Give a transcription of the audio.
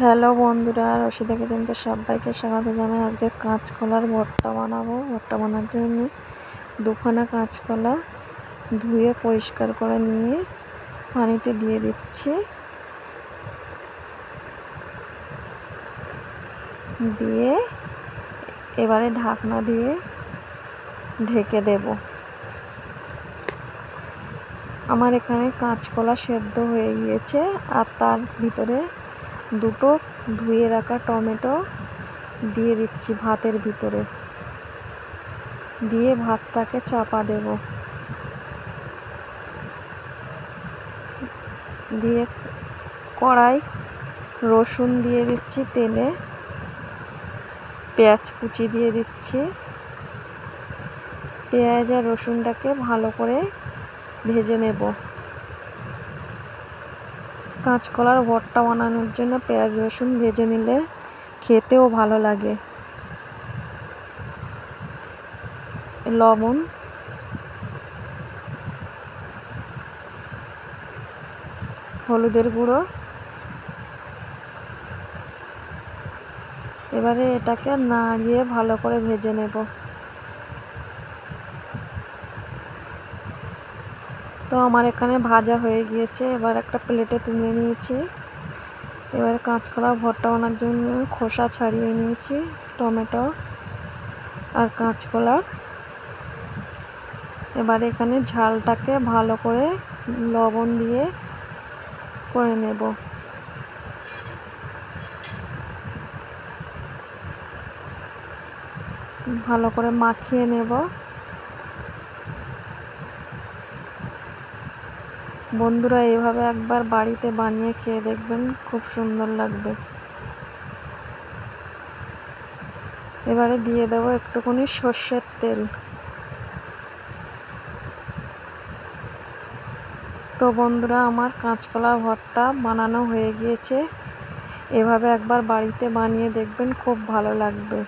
Hello বন্ধুরা, রশিদা কিচেনে সবাইকে স্বাগত জানাই। আজকে কাঁচকলার ভর্তা বানাবো। ভর্তা বানানোর জন্য দুখানা কাঁচকলা ধুয়ে পরিষ্কার করে নিয়ে পানিতে দিয়ে দিচ্ছি। দিয়ে এবারে ঢাকনা দিয়ে ঢেকে দেব। আমার এখানে কাঁচকলা সেদ্ধ হয়ে গিয়েছে, আর তার ভিতরে দুটো ধুয়ে রাখা টমেটো দিয়ে দিচ্ছি ভাতের ভিতরে। দিয়ে ভাতটাকে চাপা দেব। দিয়ে কড়াই রসুন দিয়ে দিচ্ছি, তেলে পেঁয়াজ কুচি দিয়ে দিচ্ছি। পেঁয়াজ আর রসুনটাকে ভালো করে ভেজে নেব। কাঁচকলার ভর্তা বানানোর জন্য পেঁয়াজ রসুন ভেজে নিলে খেতেও ভালো লাগে। লবণ, হলুদের গুঁড়ো। এবারে এটাকে নাড়িয়ে ভালো করে ভেজে নেব। তো আমার এখানে ভাজা হয়ে গিয়েছে, এবার একটা প্লেটে তুলে নিয়েছি। এবার কাঁচকলা ভর্তা বানানোর জন্য খোসা ছাড়িয়ে নিয়েছি টমেটো আর কাঁচকলার। এবার এখানে ঝালটাকে ভালো করে লবণ দিয়ে করে নেব। ভালো করে মাখিয়ে নেব। বন্ধুরা, এইভাবে একবার বাড়িতে বানিয়ে খেয়ে দেখবেন, খুব সুন্দর লাগবে। এবারে দিয়ে দেবো একটুখানি সর্ষের তেল। তো বন্ধুরা, আমার কাঁচকলা ভর্তা বানানো হয়ে গিয়েছে। এভাবে একবার বাড়িতে বানিয়ে দেখবেন, খুব ভালো লাগবে।